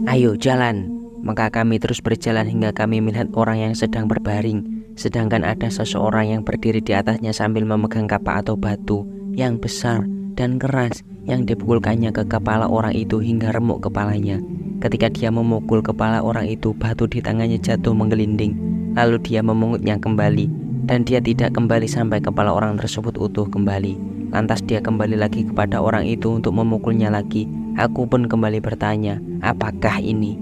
"Ayo jalan." Maka kami terus berjalan hingga kami melihat orang yang sedang berbaring, sedangkan ada seseorang yang berdiri di atasnya sambil memegang kapak atau batu yang besar dan keras yang dipukulkannya ke kepala orang itu hingga remuk kepalanya. Ketika dia memukul kepala orang itu, batu di tangannya jatuh menggelinding. Lalu dia memungutnya kembali, dan dia tidak kembali sampai kepala orang tersebut utuh kembali. Lantas dia kembali lagi kepada orang itu untuk memukulnya lagi. Aku pun kembali bertanya, "Apakah ini?"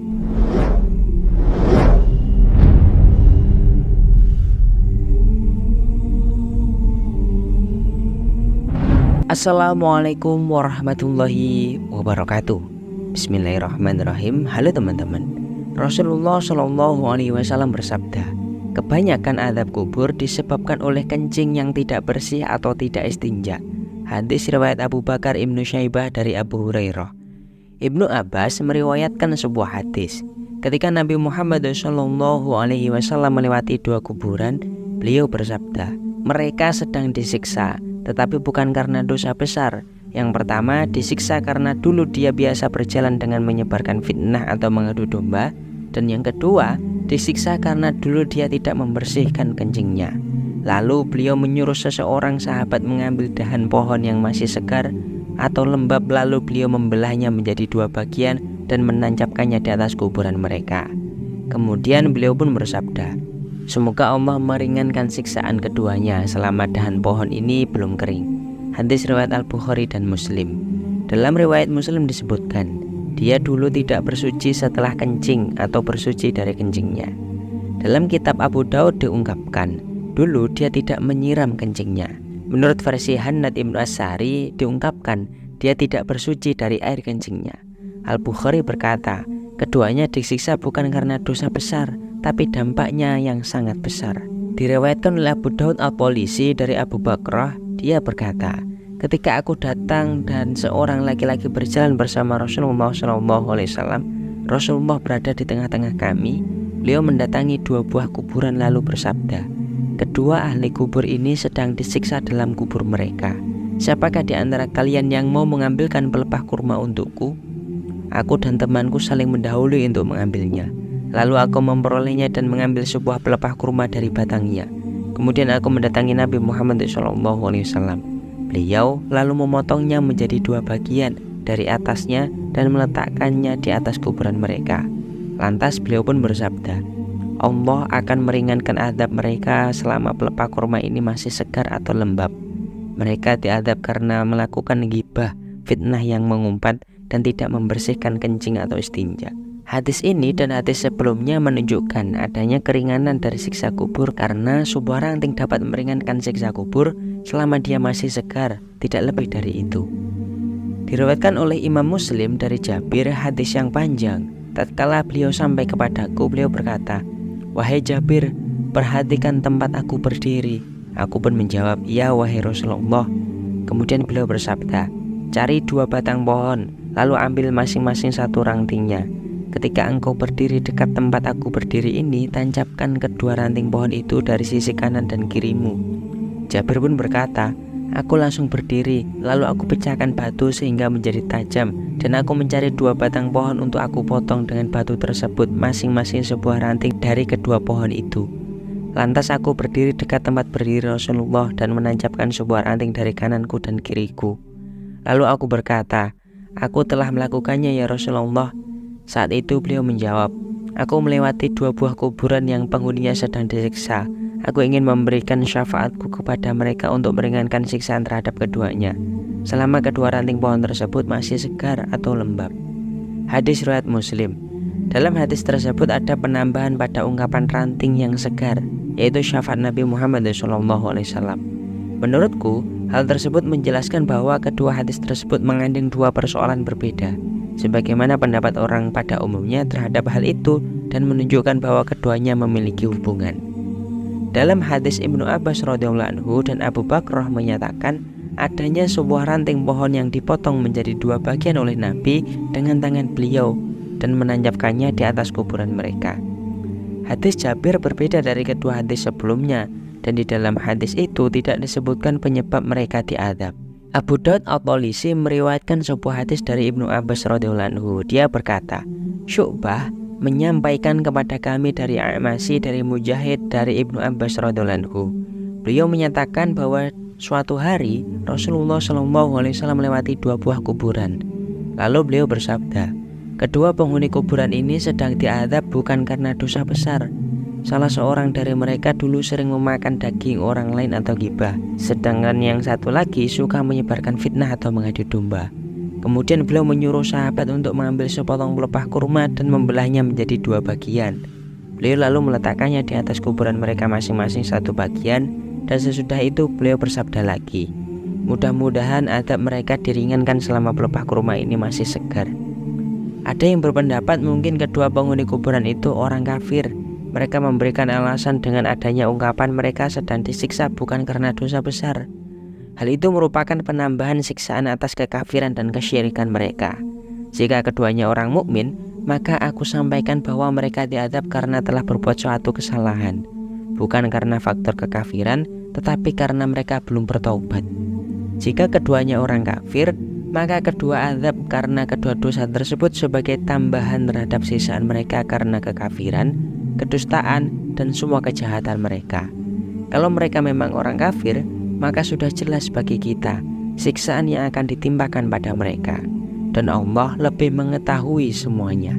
Assalamualaikum warahmatullahi wabarakatuh. Bismillahirrahmanirrahim. Halo teman-teman. Rasulullah Shallallahu Alaihi Wasallam bersabda, kebanyakan azab kubur disebabkan oleh kencing yang tidak bersih atau tidak istinja. Hadis riwayat Abu Bakar Ibnu Syaibah dari Abu Hurairah. Ibnu Abbas meriwayatkan sebuah hadis. Ketika Nabi Muhammad Shallallahu Alaihi Wasallam melewati dua kuburan, beliau bersabda, mereka sedang disiksa, tetapi bukan karena dosa besar. Yang pertama disiksa karena dulu dia biasa berjalan dengan menyebarkan fitnah atau mengadu domba. Dan yang kedua disiksa karena dulu dia tidak membersihkan kencingnya. Lalu beliau menyuruh seseorang sahabat mengambil dahan pohon yang masih segar atau lembab, lalu beliau membelahnya menjadi dua bagian dan menancapkannya di atas kuburan mereka. Kemudian beliau pun bersabda, semoga Allah meringankan siksaan keduanya selama dahan pohon ini belum kering. Hadis riwayat Al-Bukhari dan Muslim. Dalam riwayat Muslim disebutkan, dia dulu tidak bersuci setelah kencing atau bersuci dari kencingnya. Dalam kitab Abu Daud diungkapkan, dulu dia tidak menyiram kencingnya. Menurut versi Hannad Ibnu As-Sari diungkapkan, dia tidak bersuci dari air kencingnya. Al-Bukhari berkata, keduanya disiksa bukan karena dosa besar, tapi dampaknya yang sangat besar. Diriwayatkan oleh Abu Daud Al-Polisi dari Abu Bakrah, dia berkata, ketika aku datang dan seorang laki-laki berjalan bersama Rasulullah SAW, Rasulullah berada di tengah-tengah kami. Beliau mendatangi dua buah kuburan lalu bersabda, kedua ahli kubur ini sedang disiksa dalam kubur mereka. Siapakah di antara kalian yang mau mengambilkan pelepah kurma untukku? Aku dan temanku saling mendahului untuk mengambilnya. Lalu aku memperolehnya dan mengambil sebuah pelepah kurma dari batangnya. Kemudian aku mendatangi Nabi Muhammad SAW. Beliau lalu memotongnya menjadi dua bagian dari atasnya dan meletakkannya di atas kuburan mereka. Lantas beliau pun bersabda, Allah akan meringankan azab mereka selama pelepah kurma ini masih segar atau lembab. Mereka diazab karena melakukan ghibah, fitnah yang mengumpat, dan tidak membersihkan kencing atau istinja. Hadis ini dan hadis sebelumnya menunjukkan adanya keringanan dari siksa kubur karena sebuah ranting dapat meringankan siksa kubur selama dia masih segar, tidak lebih dari itu. Diriwayatkan oleh Imam Muslim dari Jabir, hadis yang panjang. Tatkala beliau sampai kepadaku, beliau berkata, wahai Jabir, perhatikan tempat aku berdiri. Aku pun menjawab, ya wahai Rasulullah. Kemudian beliau bersabda, cari dua batang pohon, lalu ambil masing-masing satu rantingnya. Ketika engkau berdiri dekat tempat aku berdiri ini, tancapkan kedua ranting pohon itu dari sisi kanan dan kirimu. Jabir pun berkata, aku langsung berdiri, lalu aku pecahkan batu sehingga menjadi tajam, dan aku mencari dua batang pohon untuk aku potong dengan batu tersebut, masing-masing sebuah ranting dari kedua pohon itu. Lantas aku berdiri dekat tempat berdiri Rasulullah dan menancapkan sebuah ranting dari kananku dan kiriku. Lalu aku berkata, aku telah melakukannya ya Rasulullah. Saat itu beliau menjawab, aku melewati dua buah kuburan yang penghuninya sedang disiksa. Aku ingin memberikan syafaatku kepada mereka untuk meringankan siksaan terhadap keduanya selama kedua ranting pohon tersebut masih segar atau lembab. Hadis riwayat Muslim. Dalam hadis tersebut ada penambahan pada ungkapan ranting yang segar, yaitu syafaat Nabi Muhammad SAW. Menurutku, hal tersebut menjelaskan bahwa kedua hadis tersebut mengandung dua persoalan berbeda, sebagaimana pendapat orang pada umumnya terhadap hal itu, dan menunjukkan bahwa keduanya memiliki hubungan. Dalam hadis Ibnu Abbas radhiyallahu anhu dan Abu Bakrah menyatakan adanya sebuah ranting pohon yang dipotong menjadi dua bagian oleh Nabi dengan tangan beliau dan menancapkannya di atas kuburan mereka. Hadis Jabir berbeda dari kedua hadis sebelumnya, dan di dalam hadis itu tidak disebutkan penyebab mereka diazab. Abu Daud Al-Polisi meriwayatkan sebuah hadis dari Ibnu Abbas radhiyallahu anhu. Dia berkata, Syu'bah menyampaikan kepada kami dari A'masy, dari Mujahid, dari Ibnu Abbas radhiyallahu anhu. Beliau menyatakan bahwa suatu hari Rasulullah SAW melewati 2 buah kuburan. Lalu beliau bersabda, kedua penghuni kuburan ini sedang diazab bukan karena dosa besar. Salah seorang dari mereka dulu sering memakan daging orang lain atau ghibah, sedangkan yang satu lagi suka menyebarkan fitnah atau mengadu domba. Kemudian beliau menyuruh sahabat untuk mengambil sepotong pelepah kurma dan membelahnya menjadi 2 bagian. Beliau lalu meletakkannya di atas kuburan mereka masing-masing 1 bagian, dan sesudah itu beliau bersabda lagi, mudah-mudahan azab mereka diringankan selama pelepah kurma ini masih segar. Ada yang berpendapat mungkin kedua penghuni kuburan itu orang kafir. Mereka memberikan alasan dengan adanya ungkapan mereka sedang disiksa bukan karena dosa besar. Hal itu merupakan penambahan siksaan atas kekafiran dan kesyirikan mereka. Jika keduanya orang mukmin, maka aku sampaikan bahwa mereka diazab karena telah berbuat suatu kesalahan, bukan karena faktor kekafiran, tetapi karena mereka belum bertaubat. Jika keduanya orang kafir, maka kedua azab karena kedua dosa tersebut sebagai tambahan terhadap sisaan mereka karena kekafiran, kedustaan, dan semua kejahatan mereka. Kalau mereka memang orang kafir, maka sudah jelas bagi kita siksaan yang akan ditimpakan pada mereka, dan Allah lebih mengetahui semuanya.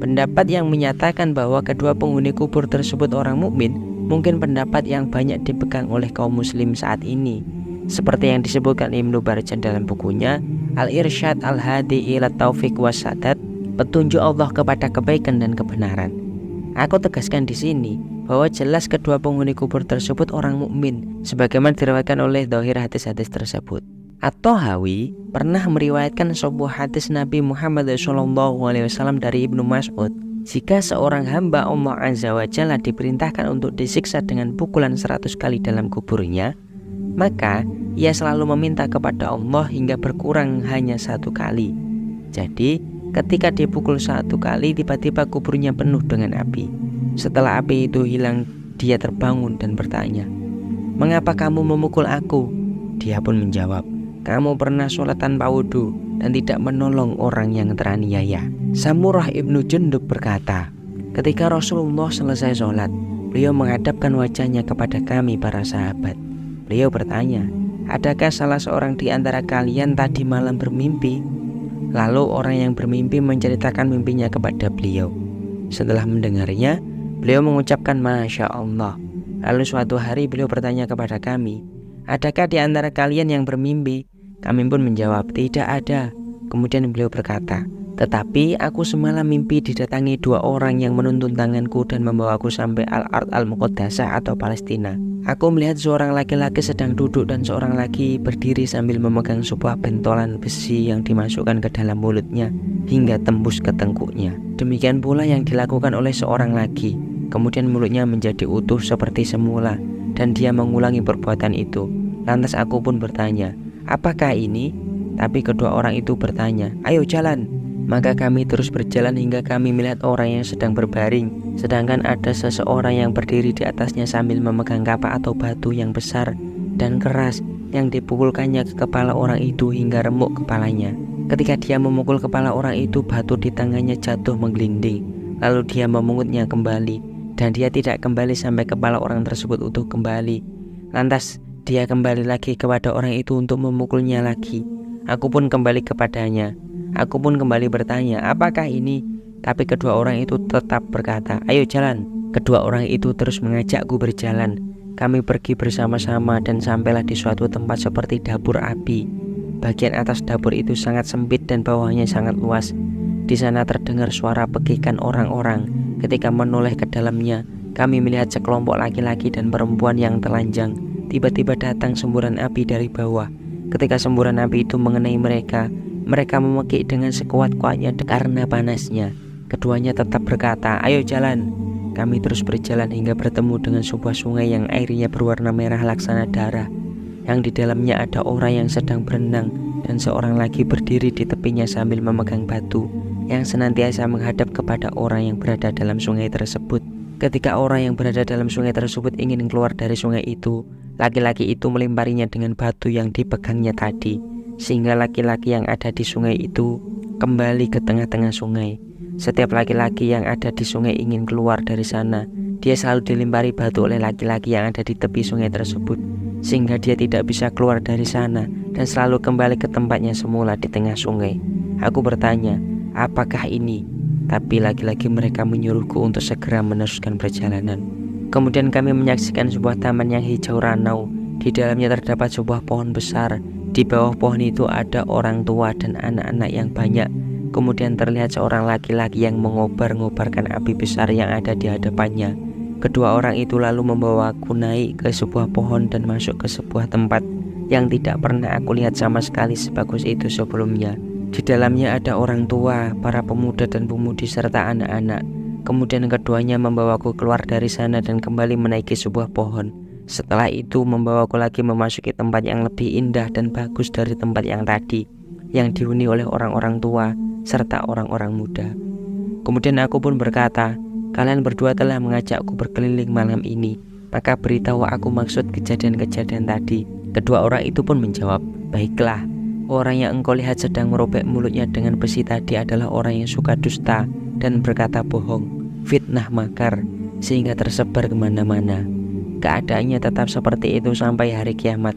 Pendapat yang menyatakan bahwa kedua penghuni kubur tersebut orang mukmin mungkin pendapat yang banyak dipegang oleh kaum muslim saat ini, seperti yang disebutkan Ibnu Barjan dalam bukunya Al-Irsyad Al-Hadi ila Taufiq was-Sadad, petunjuk Allah kepada kebaikan dan kebenaran. Aku tegaskan di sini bahwa jelas kedua penghuni kubur tersebut orang mukmin, sebagaimana diriwayatkan oleh dhahir hadis-hadis tersebut. At-Tahawi pernah meriwayatkan sebuah hadis Nabi Muhammad SAW dari Ibnu Mas'ud. Jika seorang hamba Allah Azza wa Jalla diperintahkan untuk disiksa dengan pukulan 100 kali dalam kuburnya, maka ia selalu meminta kepada Allah hingga berkurang hanya 1 kali. Jadi ketika dipukul 1 kali, tiba-tiba kuburnya penuh dengan api. Setelah api itu hilang, dia terbangun dan bertanya, "Mengapa kamu memukul aku?" Dia pun menjawab, "Kamu pernah sholat tanpa wudhu dan tidak menolong orang yang teraniaya." Samurah ibnu Jundub berkata, ketika Rasulullah selesai sholat, beliau menghadapkan wajahnya kepada kami para sahabat. Beliau bertanya, "Adakah salah seorang di antara kalian tadi malam bermimpi?" Lalu orang yang bermimpi menceritakan mimpinya kepada beliau. Setelah mendengarnya, beliau mengucapkan Masya Allah. Lalu suatu hari beliau bertanya kepada kami, "Adakah di antara kalian yang bermimpi?" Kami pun menjawab, "Tidak ada." Kemudian beliau berkata, "Tetapi aku semalam mimpi didatangi 2 orang yang menuntun tanganku dan membawaku sampai Al-Ard Al-Muqaddasah atau Palestina. Aku melihat seorang laki-laki sedang duduk dan seorang lagi berdiri sambil memegang sebuah bentolan besi yang dimasukkan ke dalam mulutnya hingga tembus ke tengkuknya. Demikian pula yang dilakukan oleh seorang lagi. Kemudian mulutnya menjadi utuh seperti semula dan dia mengulangi perbuatan itu. Lantas aku pun bertanya, "Apakah ini?" Tapi kedua orang itu bertanya, "Ayo jalan." Maka kami terus berjalan hingga kami melihat orang yang sedang berbaring, sedangkan ada seseorang yang berdiri di atasnya sambil memegang kapak atau batu yang besar dan keras yang dipukulkannya ke kepala orang itu hingga remuk kepalanya. Ketika dia memukul kepala orang itu, batu di tangannya jatuh menggelinding. Lalu dia memungutnya kembali dan dia tidak kembali sampai kepala orang tersebut utuh kembali. Lantas dia kembali lagi kepada orang itu untuk memukulnya lagi. Aku pun kembali kepadanya. Aku pun kembali bertanya, "Apakah ini?" Tapi kedua orang itu tetap berkata, "Ayo jalan." Kedua orang itu terus mengajakku berjalan. Kami pergi bersama-sama dan sampailah di suatu tempat seperti dapur api. Bagian atas dapur itu sangat sempit dan bawahnya sangat luas. Di sana terdengar suara pekikan orang-orang. Ketika menoleh ke dalamnya, kami melihat sekelompok laki-laki dan perempuan yang telanjang. Tiba-tiba datang semburan api dari bawah. Ketika semburan api itu mengenai mereka, mereka memekik dengan sekuat-kuatnya karena panasnya. Keduanya tetap berkata, "Ayo jalan." Kami terus berjalan hingga bertemu dengan sebuah sungai yang airnya berwarna merah laksana darah, yang di dalamnya ada orang yang sedang berenang dan seorang lagi berdiri di tepinya sambil memegang batu yang senantiasa menghadap kepada orang yang berada dalam sungai tersebut. Ketika orang yang berada dalam sungai tersebut ingin keluar dari sungai itu, laki-laki itu melemparinya dengan batu yang dipegangnya tadi, sehingga laki-laki yang ada di sungai itu kembali ke tengah-tengah sungai. Setiap laki-laki yang ada di sungai ingin keluar dari sana, dia selalu dilempari batu oleh laki-laki yang ada di tepi sungai tersebut, sehingga dia tidak bisa keluar dari sana dan selalu kembali ke tempatnya semula di tengah sungai. Aku bertanya, apakah ini? Tapi lagi-lagi mereka menyuruhku untuk segera meneruskan perjalanan. Kemudian kami menyaksikan sebuah taman yang hijau ranau. Di dalamnya terdapat sebuah pohon besar. Di bawah pohon itu ada orang tua dan anak-anak yang banyak. Kemudian terlihat seorang laki-laki yang mengobar-ngobarkan api besar yang ada di hadapannya. Kedua orang itu lalu membawaku naik ke sebuah pohon dan masuk ke sebuah tempat yang tidak pernah aku lihat sama sekali sebagus itu sebelumnya. Di dalamnya ada orang tua, para pemuda dan pemudi serta anak-anak. Kemudian keduanya membawaku keluar dari sana dan kembali menaiki sebuah pohon. Setelah itu membawaku lagi memasuki tempat yang lebih indah dan bagus dari tempat yang tadi, yang dihuni oleh orang-orang tua serta orang-orang muda. Kemudian aku pun berkata, kalian berdua telah mengajakku berkeliling malam ini, maka beritahu aku maksud kejadian-kejadian tadi. Kedua orang itu pun menjawab, baiklah, orang yang engkau lihat sedang merobek mulutnya dengan besi tadi adalah orang yang suka dusta dan berkata bohong, fitnah makar, sehingga tersebar kemana-mana. Keadaannya tetap seperti itu sampai hari kiamat.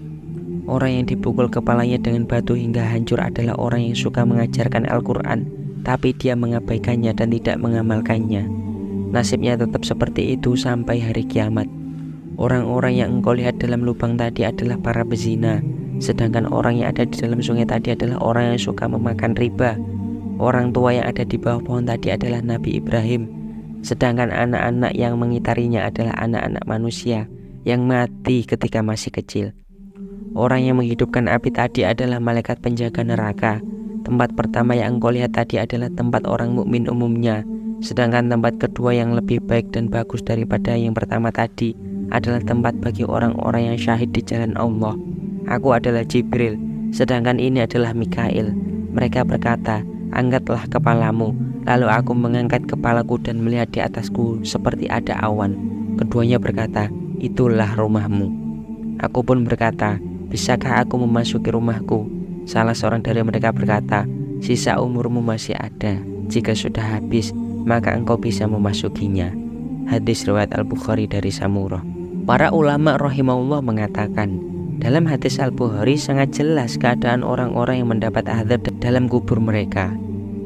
Orang yang dipukul kepalanya dengan batu hingga hancur adalah orang yang suka mengajarkan Al-Quran, tapi dia mengabaikannya dan tidak mengamalkannya. Nasibnya tetap seperti itu sampai hari kiamat. Orang-orang yang engkau lihat dalam lubang tadi adalah para pezina, sedangkan orang yang ada di dalam sungai tadi adalah orang yang suka memakan riba. Orang tua yang ada di bawah pohon tadi adalah Nabi Ibrahim, sedangkan anak-anak yang mengitarinya adalah anak-anak manusia yang mati ketika masih kecil. Orang yang menghidupkan api tadi adalah malaikat penjaga neraka. Tempat pertama yang engkau lihat tadi adalah tempat orang mukmin umumnya, sedangkan tempat kedua yang lebih baik dan bagus daripada yang pertama tadi adalah tempat bagi orang-orang yang syahid di jalan Allah. Aku adalah Jibril, sedangkan ini adalah Mikail. Mereka berkata, angkatlah kepalamu. Lalu aku mengangkat kepalaku dan melihat di atasku seperti ada awan. Keduanya berkata, itulah rumahmu. Aku pun berkata, bisakah aku memasuki rumahku? Salah seorang dari mereka berkata, sisa umurmu masih ada. Jika sudah habis, maka engkau bisa memasukinya. Hadis riwayat Al-Bukhari dari Samurah. Para ulama rahimahullah mengatakan, dalam hadis Al-Bukhari sangat jelas keadaan orang-orang yang mendapat azab dalam kubur mereka.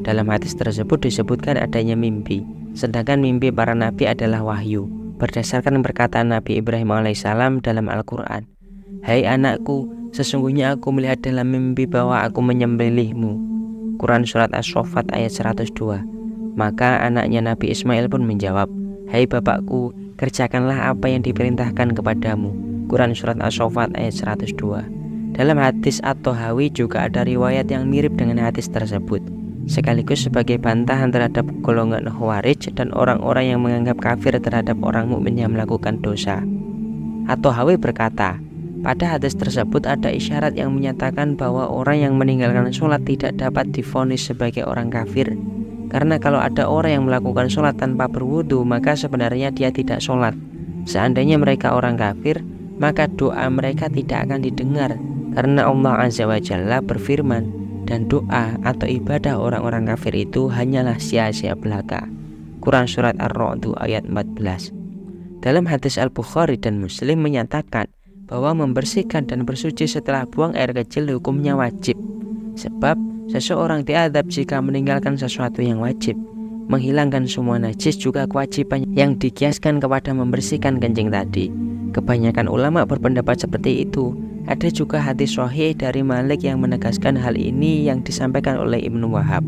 Dalam hadis tersebut disebutkan adanya mimpi, sedangkan mimpi para nabi adalah wahyu. Berdasarkan perkataan Nabi Ibrahim alaihissalam dalam Al-Quran, hai anakku, sesungguhnya aku melihat dalam mimpi bahwa aku menyembelihmu. Quran Surat As-Saffat ayat 102. Maka anaknya Nabi Ismail pun menjawab, hai bapakku, kerjakanlah apa yang diperintahkan kepadamu. Quran Surat As-Saffat ayat 102. Dalam hadis At-Tahawi juga ada riwayat yang mirip dengan hadis tersebut, sekaligus sebagai bantahan terhadap golongan Khawarij dan orang-orang yang menganggap kafir terhadap orang mukmin yang melakukan dosa. At-Tahawi berkata, pada hadis tersebut ada isyarat yang menyatakan bahwa orang yang meninggalkan sholat tidak dapat divonis sebagai orang kafir, karena kalau ada orang yang melakukan sholat tanpa berwudu, maka sebenarnya dia tidak sholat. Seandainya mereka orang kafir, maka doa mereka tidak akan didengar, karena Allah Azza wa Jalla berfirman, dan doa atau ibadah orang-orang kafir itu hanyalah sia-sia belaka. Quran Surat Ar-Ra'd ayat 14. Dalam hadis Al-Bukhari dan Muslim menyatakan bahwa membersihkan dan bersuci setelah buang air kecil hukumnya wajib, sebab seseorang diazab jika meninggalkan sesuatu yang wajib. Menghilangkan semua najis juga kewajiban yang dikiaskan kepada membersihkan kencing tadi. Kebanyakan ulama berpendapat seperti itu. Ada juga hadis sahih dari Malik yang menegaskan hal ini yang disampaikan oleh Ibnu Wahab.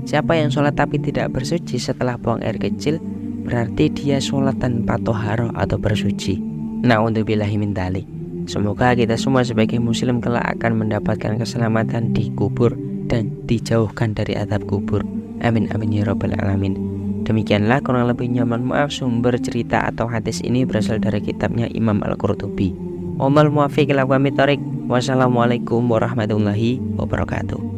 Siapa yang sholat tapi tidak bersuci setelah buang air kecil, berarti dia sholat tanpa toharoh atau bersuci. Na'udzubillahi min dzalik. Semoga kita semua sebagai muslim kelak akan mendapatkan keselamatan di kubur dan dijauhkan dari azab kubur. Amin amin ya rabbal alamin. Demikianlah kurang lebihnya, mohon maaf, sumber cerita atau hadis ini berasal dari kitabnya Imam Al-Qurtubi. Wallahul muwaffiq ila aqwamit thoriq. Wassalamualaikum warahmatullahi wabarakatuh.